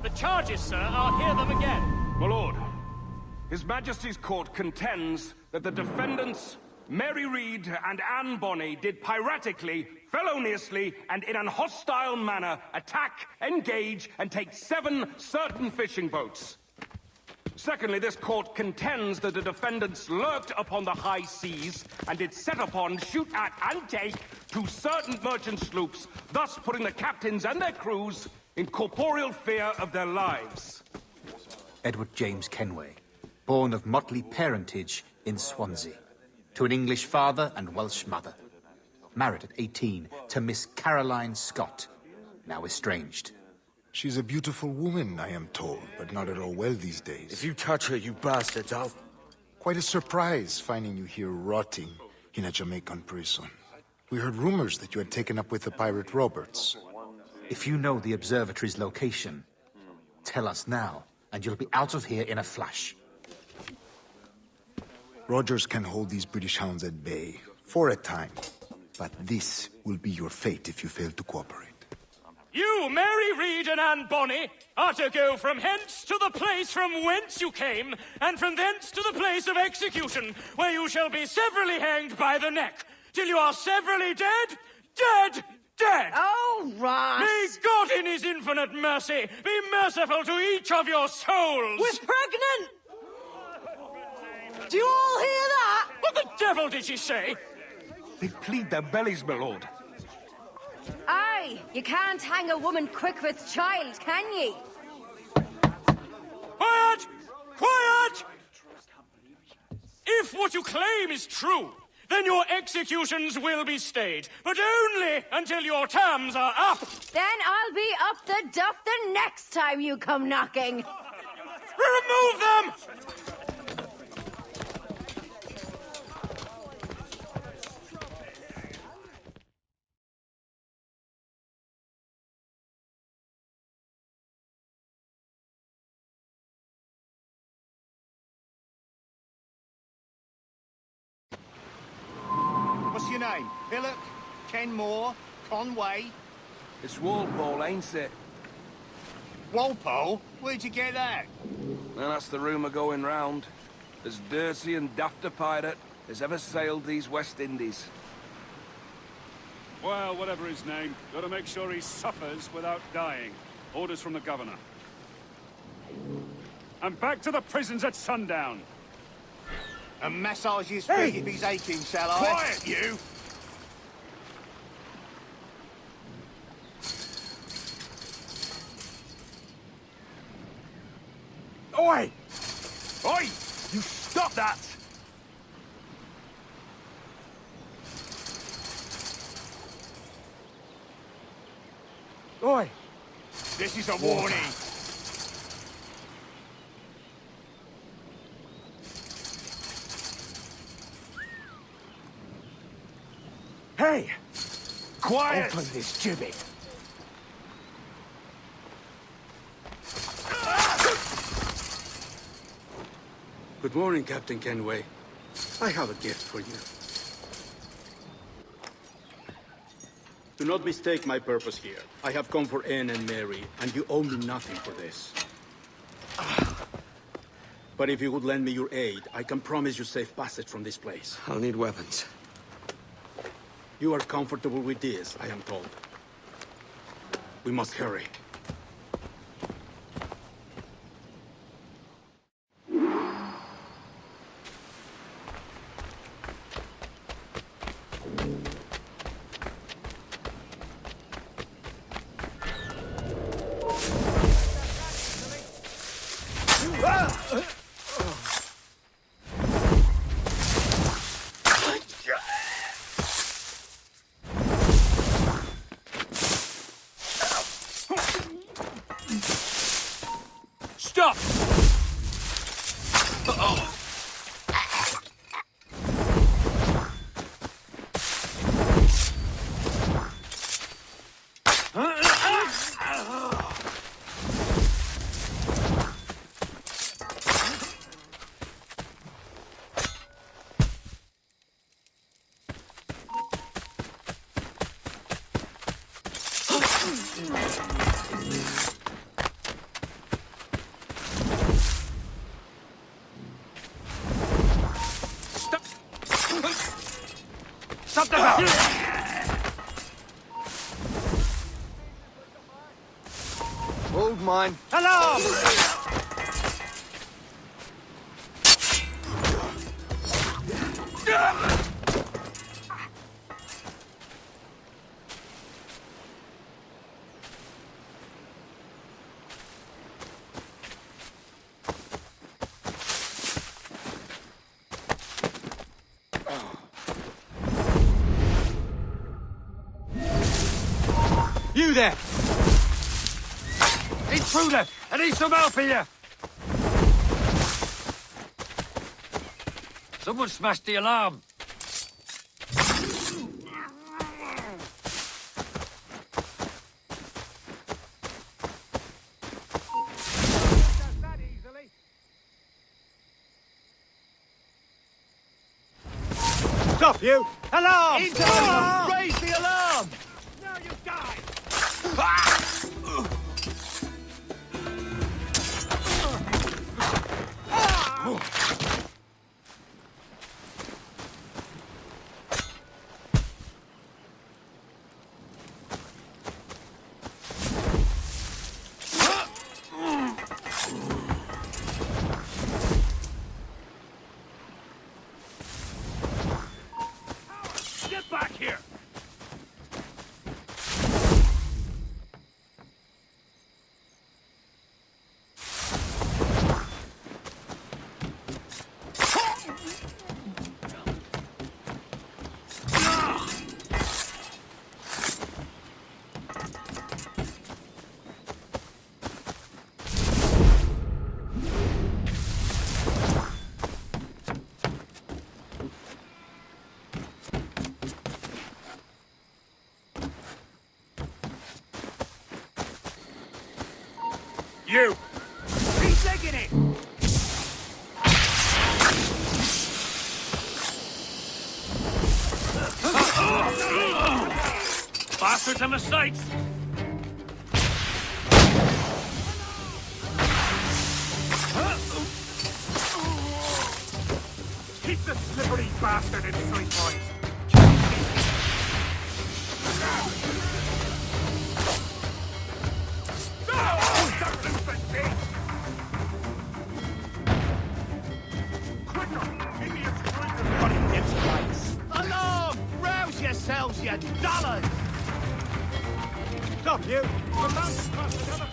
The charges, sir, I'll hear them again. My lord, His Majesty's court contends that the defendants, Mary Read and Anne Bonny, did piratically, feloniously, and in an hostile manner attack, engage, and take 7 certain fishing boats. Secondly, this court contends that the defendants lurked upon the high seas and did set upon, shoot at, and take 2 certain merchant sloops, thus putting the captains and their crews in corporeal fear of their lives. Edward James Kenway, born of motley parentage in Swansea, to an English father and Welsh mother. Married at 18 to Miss Caroline Scott, now estranged. She's a beautiful woman, I am told, but not at all well these days. If you touch her, you bastards, I'll... Quite a surprise finding you here rotting in a Jamaican prison. We heard rumors that you had taken up with the pirate Roberts. If you know the observatory's location, tell us now, and you'll be out of here in a flash. Rogers can hold these British hounds at bay, for a time. But this will be your fate if you fail to cooperate. You, Mary Read and Anne Bonny, are to go from hence to the place from whence you came, and from thence to the place of execution, where you shall be severally hanged by the neck, till you are severally dead, dead, dead! Oh, Ross! May God in his infinite mercy be merciful to each of your souls! We're pregnant! Do you all hear that? What the devil did she say? They plead their bellies, my lord. Aye, you can't hang a woman quick with child, can ye? Quiet! Quiet! If what you claim is true, then your executions will be stayed, but only until your terms are up. Then I'll be up the duff the next time you come knocking. Remove them! What's your name? Billock? Kenmore? Conway? It's Walpole, ain't it? Walpole? Where'd you get that? Well, that's the rumour going round. As dirty and daft a pirate as ever sailed these West Indies. Well, whatever his name, gotta make sure he suffers without dying. Orders from the governor. And back to the prisons at sundown. And massage his feet if he's aching, shall I? Quiet, you! Oi! Oi! You stop that! Oi! This is a warning! Hey! Quiet! Open this gibbet! Good morning, Captain Kenway. I have a gift for you. Do not mistake my purpose here. I have come for Anne and Mary, and you owe me nothing for this. But if you would lend me your aid, I can promise you safe passage from this place. I'll need weapons. You are comfortable with this, I am told. We must hurry. Stop! fussed about? Hold mine. Alarm! You there! Intruder! I need some help here! Someone smashed the alarm. Stop you! Alarm! Raise the alarm! Now you die! Get back here! You! He's taking it! Bastards and mistakes! Keep the slippery bastard in sight, boys! Alarm! Rouse yourselves, you dullards! Stop you! We're bound to cross another...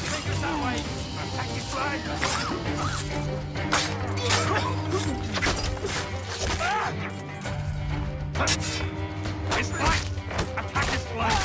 Take us that way! Attack his flag! His flag! Attack his flag!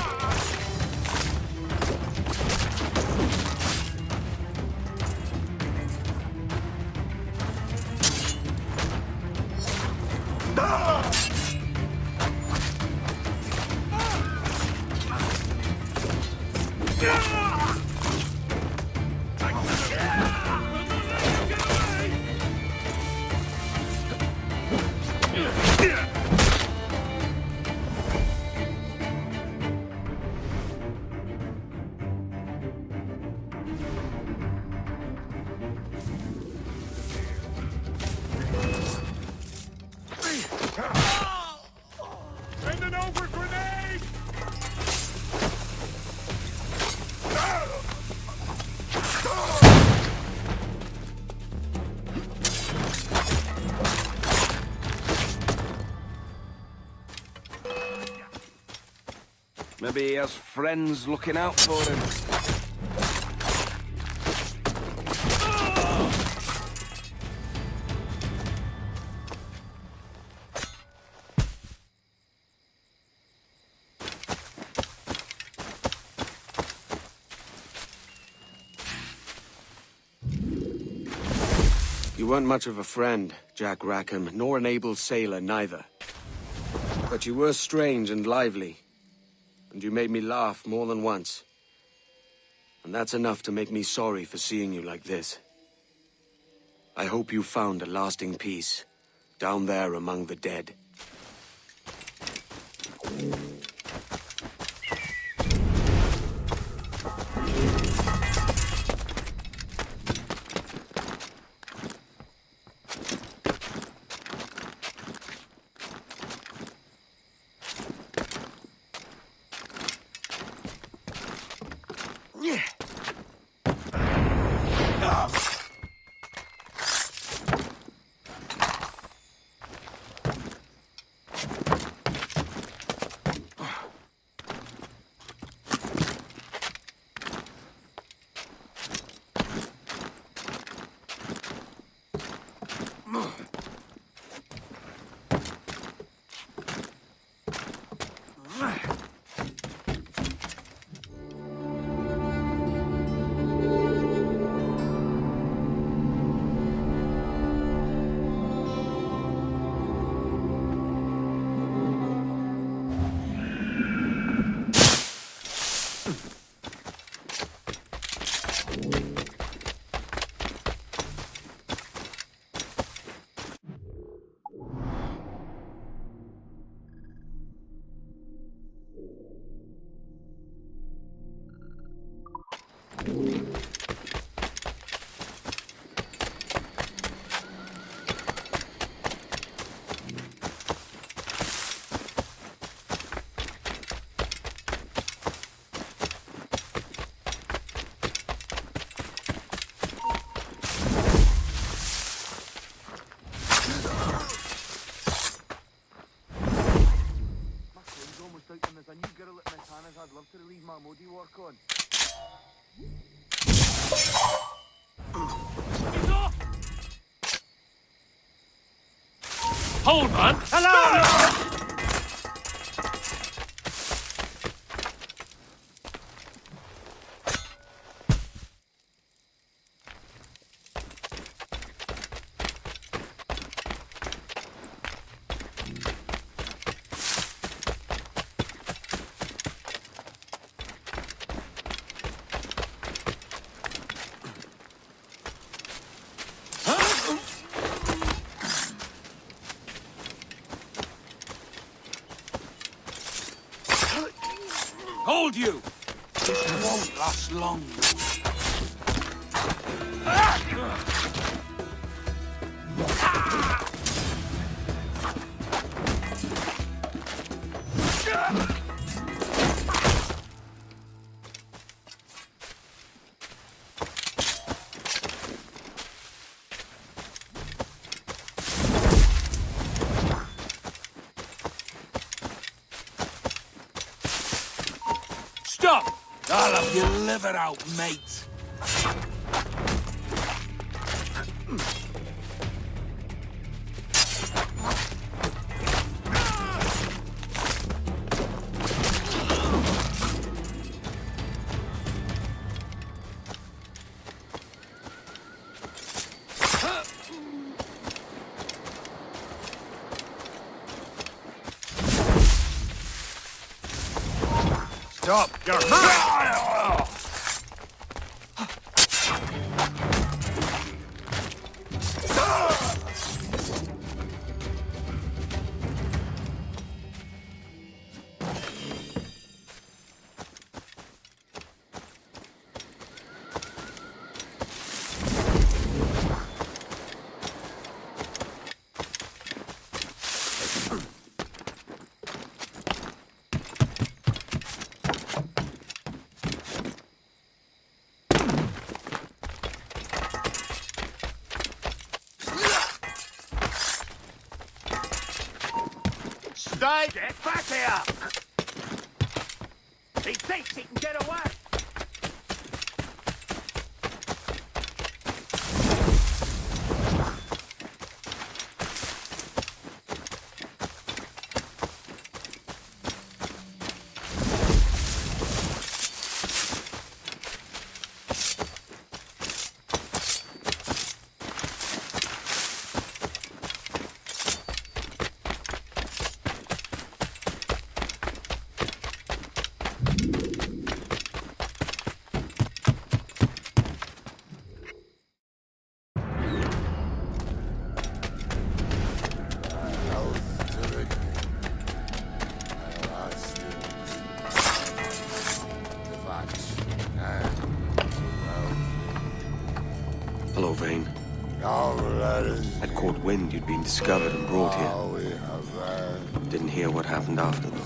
Send an over grenade! Maybe he has friends looking out for him. You weren't much of a friend, Jack Rackham, nor an able sailor neither. But you were strange and lively, and you made me laugh more than once. And that's enough to make me sorry for seeing you like this. I hope you found a lasting peace, down there among the dead. I'd love to relieve my moody work on. Hold on! Hello! Hold you! This won't last long. Stop! I'll have your liver out, mate. Stop! You're mad! Stay! Get back here! He thinks he can get away! Hello, Vane. I'd caught wind you'd been discovered and brought here. Didn't hear what happened after, though.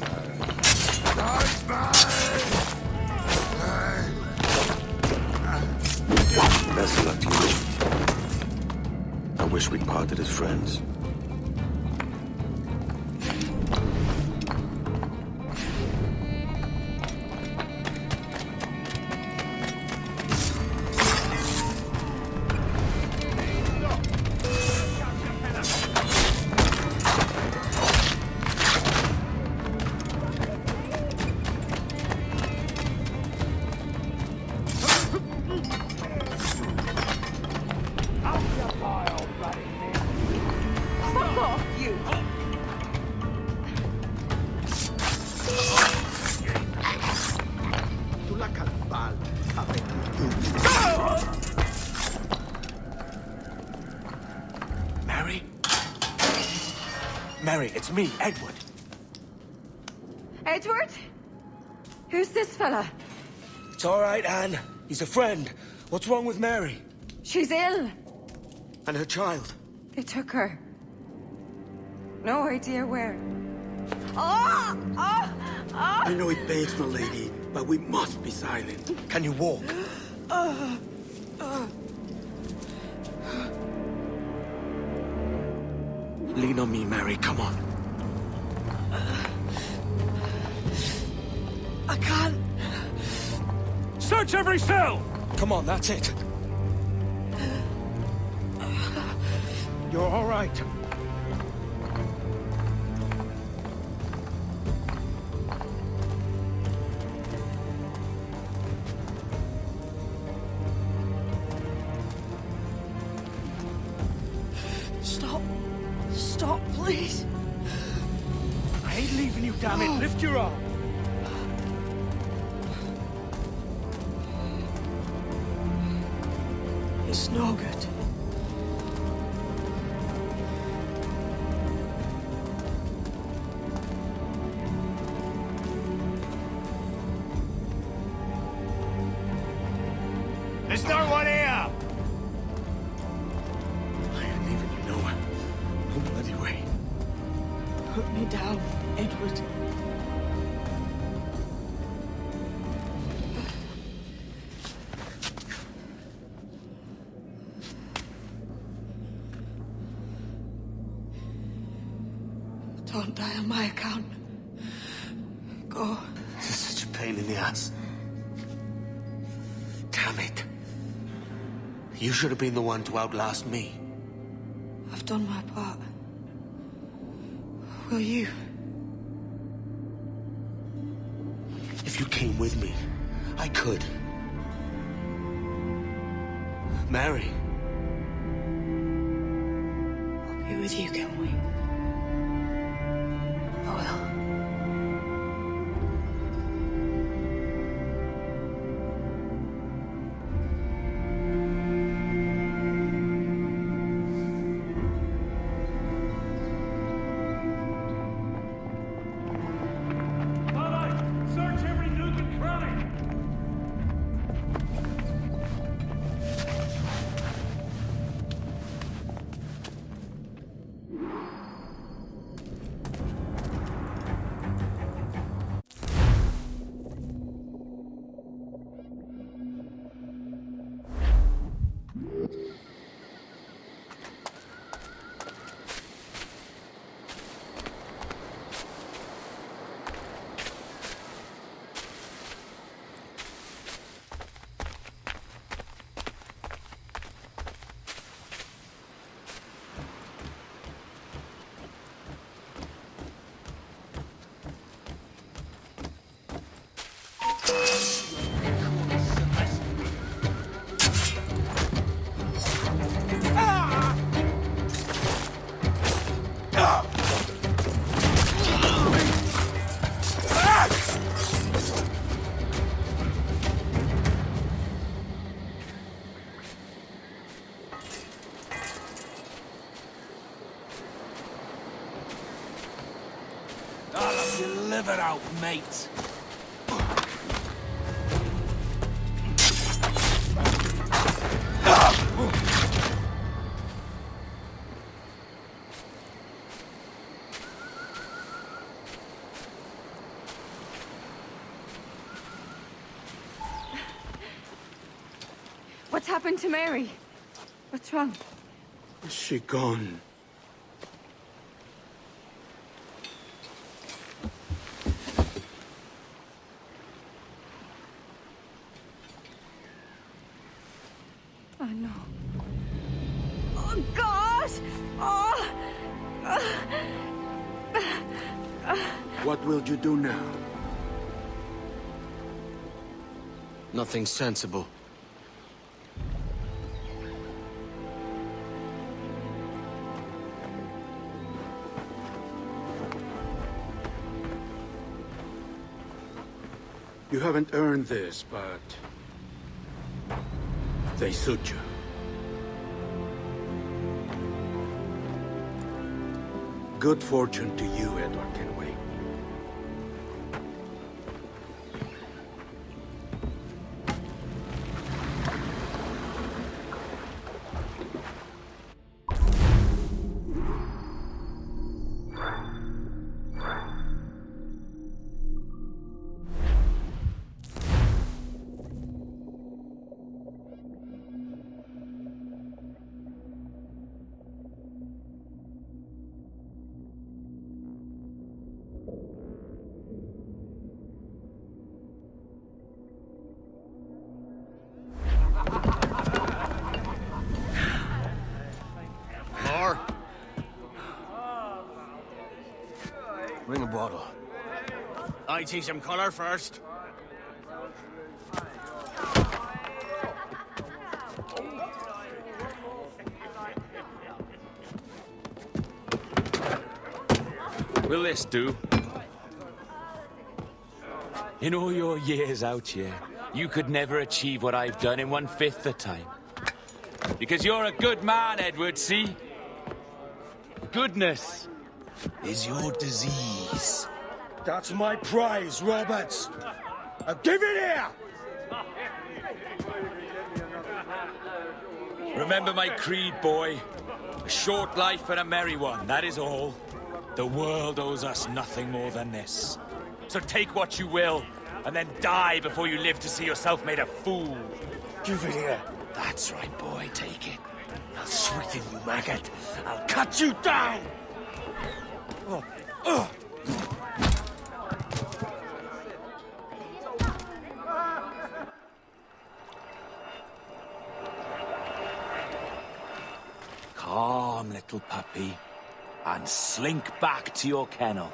Best of luck to you. I wish we'd parted as friends. una campal. Mary? Mary, it's me, Edward. Edward? Who's this fella? It's all right, Anne. He's a friend. What's wrong with Mary? She's ill. And her child? They took her. No idea where. Oh! Oh! Oh! I know it pains, my lady, but we must be silent. Can you walk? Lean on me, Mary. Come on. I can't. Search every cell! Come on, that's it. You're all right. Stop. Stop, please. I ain't leaving you, damn it. Lift your arm. It's no good. There's no one here! I ain't leaving you nowhere. No bloody way. Put me down, Edward. Don't die on my account. Go. This is such a pain in the ass. Damn it. You should have been the one to outlast me. I've done my part. Will you? If you came with me, I could. Mary. I'll be with you, can we? I will. Search every nook and cranny! Deliver out, mate. What's happened to Mary? What's wrong? Is she gone? Oh, no. Oh, God! Oh! What will you do now? Nothing sensible. You haven't earned this, but they suit you. Good fortune to you, Edward Kenway. Bring a bottle. I teach him colour first. Will this do? In all your years out here, you could never achieve what I've done in 1/5 the time. Because you're a good man, Edward, see? Goodness is your disease. That's my prize, Roberts. Give it here! Remember my creed, boy. A short life and a merry one, that is all. The world owes us nothing more than this. So take what you will, and then die before you live to see yourself made a fool. Give it here. That's right, boy, take it. I'll sweeten you, maggot. I'll cut you down! Calm, little puppy, and slink back to your kennel.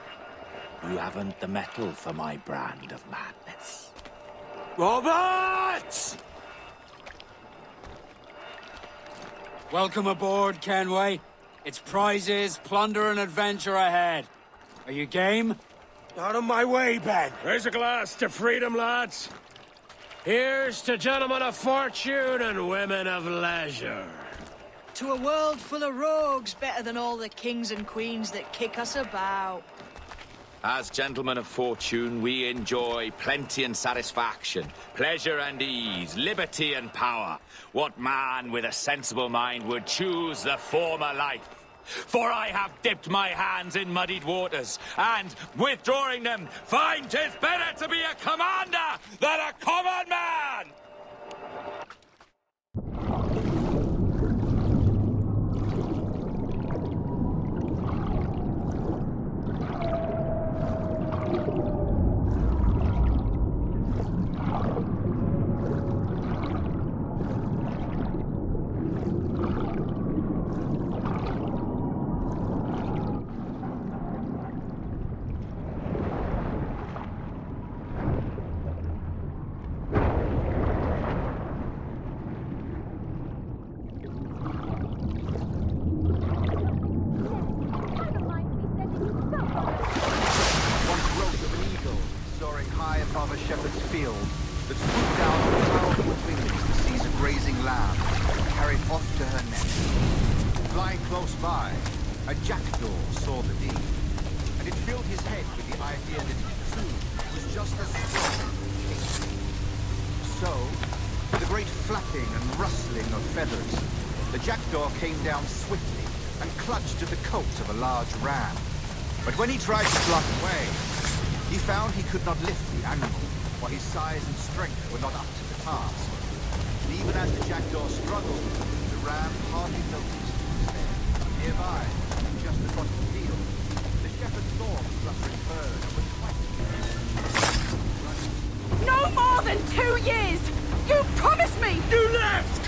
You haven't the mettle for my brand of madness. Roberts! Welcome aboard, Kenway. It's prizes, plunder, and adventure ahead. Are you game? Out of my way, Ben. Raise a glass to freedom, lads. Here's to gentlemen of fortune and women of leisure. To a world full of rogues, better than all the kings and queens that kick us about. As gentlemen of fortune, we enjoy plenty and satisfaction, pleasure and ease, liberty and power. What man with a sensible mind would choose the former life? For I have dipped my hands in muddied waters, and, withdrawing them, find 'tis better to be a commander than a common man! When he tried to block away, he found he could not lift the animal, for his size and strength were not up to the task. And even as the jackdaw struggled, the ram hardly noticed he was there. Nearby, just across the field, the shepherd saw the fluttering bird and was fighting. No more than 2 years! You promised me! You left!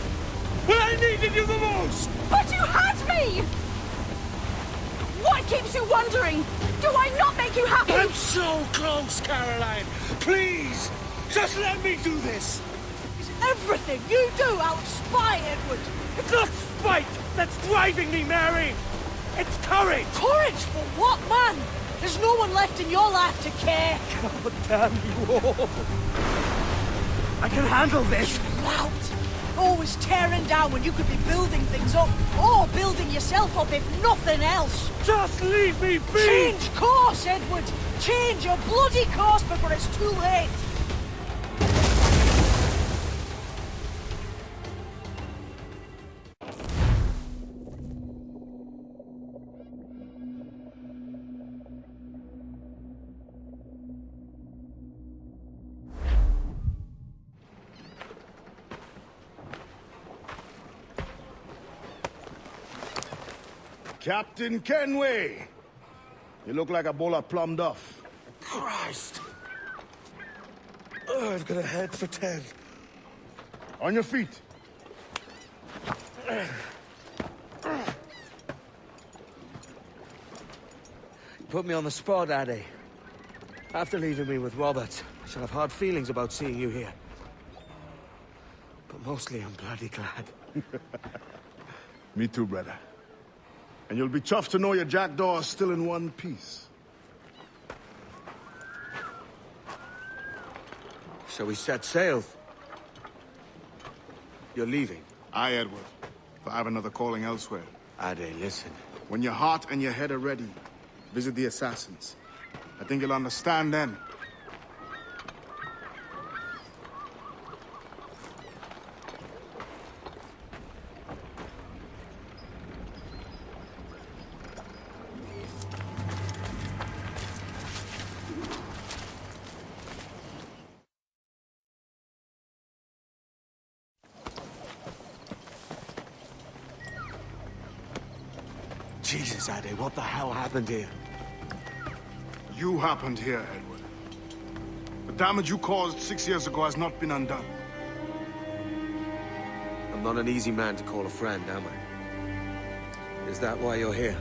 When I needed you the most! But you had me! What keeps you wondering? Do I not make you happy? I'm so close, Caroline! Please! Just let me do this! Is everything you do out spy, Edward? It's not spite that's driving me, Mary! It's courage! Courage for what, man? There's no one left in your life to care. God damn you all! I can handle this. Loud! Always tearing down when you could be building things up, or building yourself up if nothing else. Just leave me be! Change course, Edward! Change your bloody course before it's too late! Captain Kenway! You look like a bowl of plum duff. Christ! Oh, I've got a head for 10. On your feet. You put me on the spot, Addy. After leaving me with Robert, I shall have hard feelings about seeing you here. But mostly I'm bloody glad. Me too, brother. And you'll be chuffed to know your jackdaw is still in one piece. Shall we set sail? You're leaving? Aye, Edward. For I have another calling elsewhere. Ade, listen. When your heart and your head are ready, visit the assassins. I think you'll understand then. Jesus, Ade, what the hell happened here? You happened here, Edward. The damage you caused 6 years ago has not been undone. I'm not an easy man to call a friend, am I? Is that why you're here?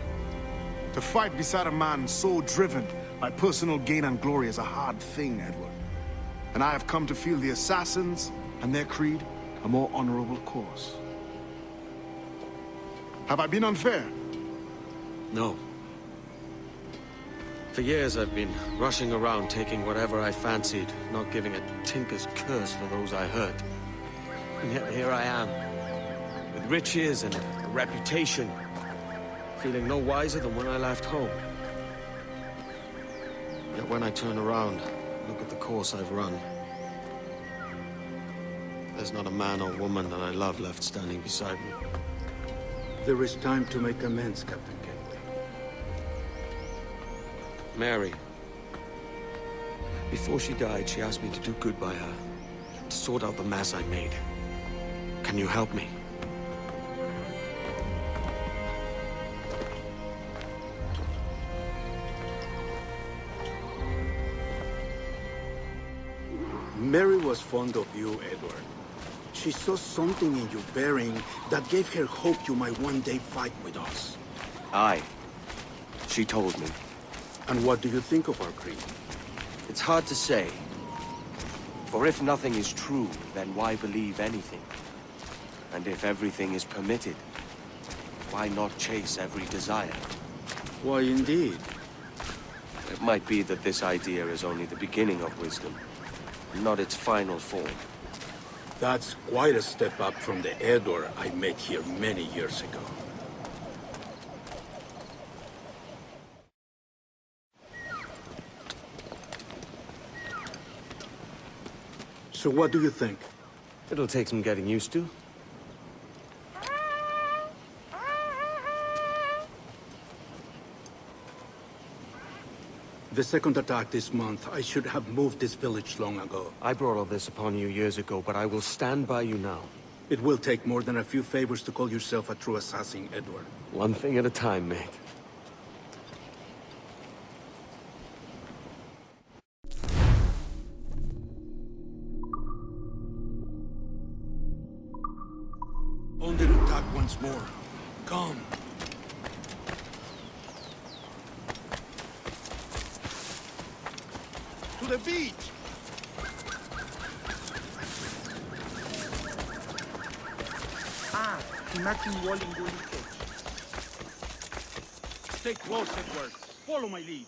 To fight beside a man so driven by personal gain and glory is a hard thing, Edward. And I have come to feel the assassins and their creed a more honorable course. Have I been unfair? No. For years I've been rushing around taking whatever I fancied, not giving a tinker's curse for those I hurt. And yet here I am, with riches and a reputation, feeling no wiser than when I left home. Yet when I turn around, look at the course I've run, there's not a man or woman that I love left standing beside me. There is time to make amends, Captain Kenway. Mary. Before she died, she asked me to do good by her, to sort out the mess I made. Can you help me? Mary was fond of you, Edward. She saw something in your bearing that gave her hope you might one day fight with us. Aye. She told me. And what do you think of our creed? It's hard to say. For if nothing is true, then why believe anything? And if everything is permitted, why not chase every desire? Why, indeed. It might be that this idea is only the beginning of wisdom, not its final form. That's quite a step up from the Edward I met here many years ago. So what do you think? It'll take some getting used to. The second attack this month, I should have moved this village long ago. I brought all this upon you years ago, but I will stand by you now. It will take more than a few favors to call yourself a true assassin, Edward. One thing at a time, mate. Under attack once more. Come. To the beach! Imagine walling Gully Cage. Stay close, Edward. Follow my lead.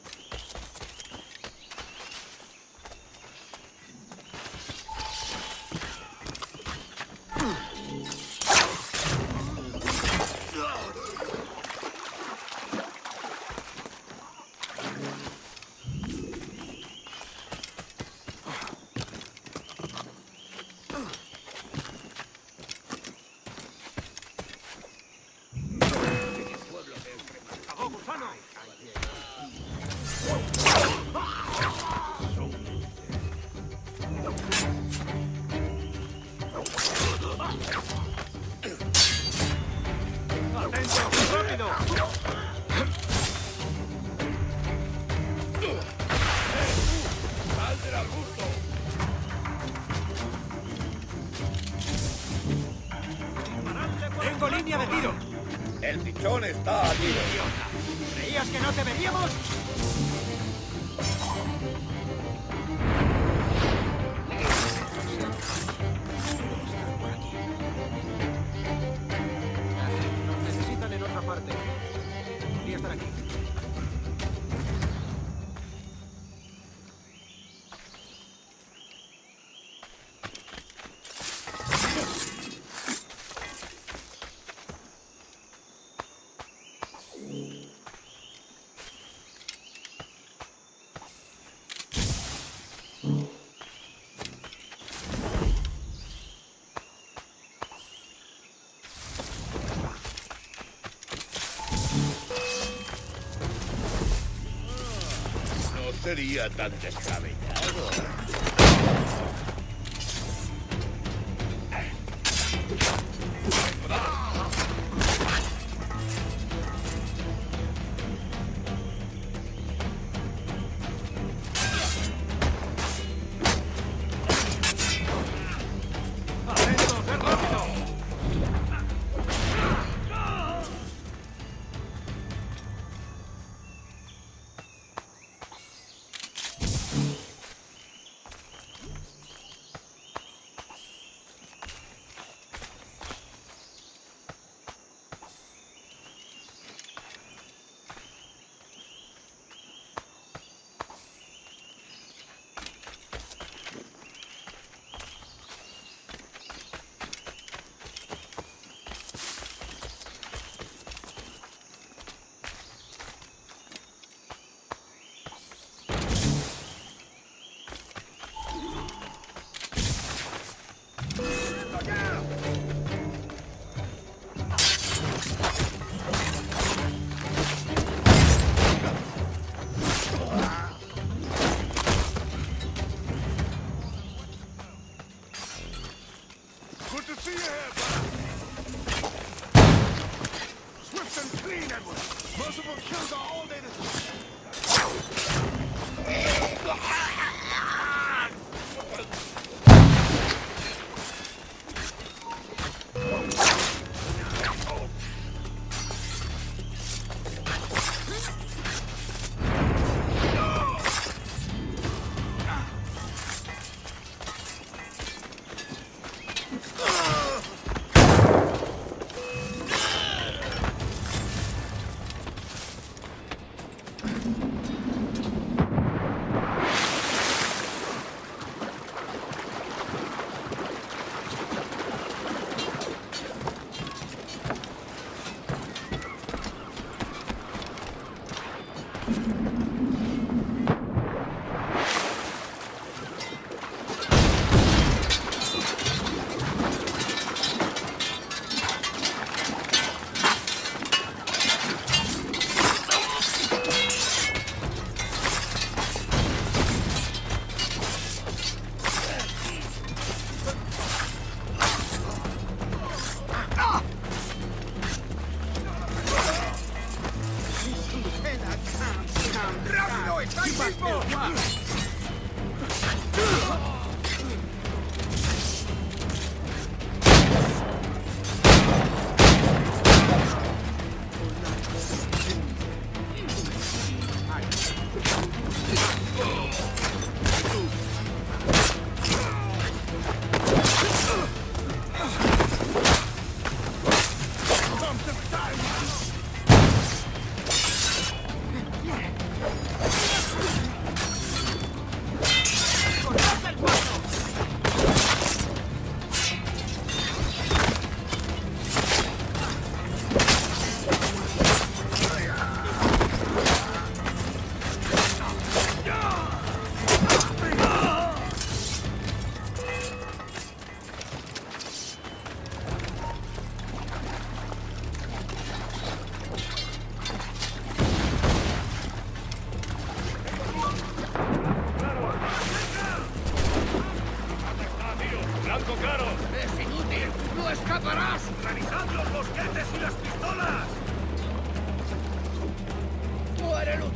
línea de tiro! El pichón está a tiro. ¿Creías que no te veríamos? Nos necesitan en otra parte. Podría estar aquí. No sería tan descabellado. Good to see you here, brother. Swift and clean, Edward. Merciful kills are all they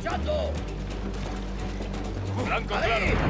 luchando! ¡Blanco ¡Ahí! claro!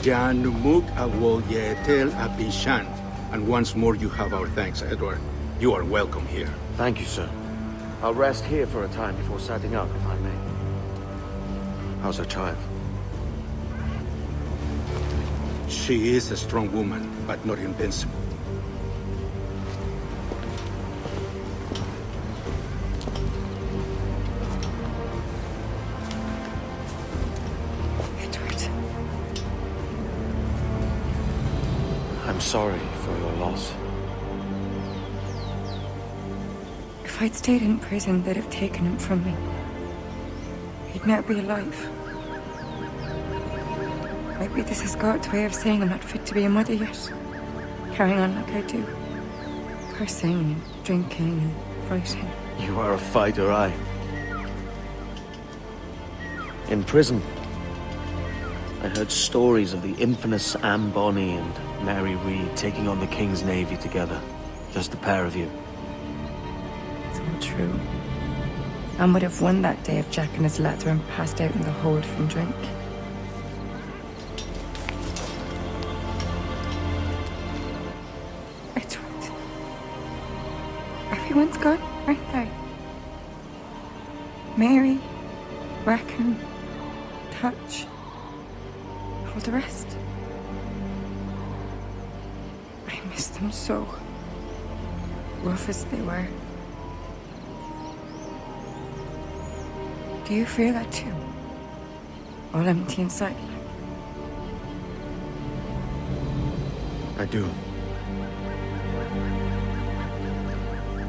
Jan Numuk Awol Yetel Abishan. And once more, you have our thanks, Edward. You are welcome here. Thank you, sir. I'll rest here for a time before setting out, if I may. How's her child? She is a strong woman, but not invincible. Edward. I'm sorry for your loss. If I'd stayed in prison, they'd have taken him from me. He'd now be alive. Maybe this is God's way of saying I'm not fit to be a mother yet. Carrying on like I do. Cursing and drinking and fighting. You are a fighter, aye. In prison, I heard stories of the infamous Anne Bonny and Mary Read taking on the King's Navy together. Just the pair of you. It's all true. Anne would have won that day if Jack and his lads weren't passed out in the hold from drink. Edward. Everyone's gone, aren't they? Mary, Rackham, Touch, all the rest. I miss them so. Rough as they were. Do you feel that too? All empty inside? I do.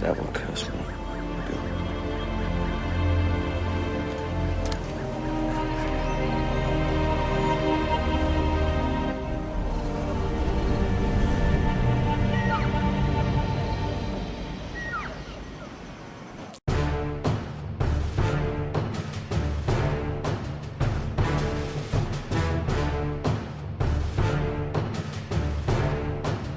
Devil curse me.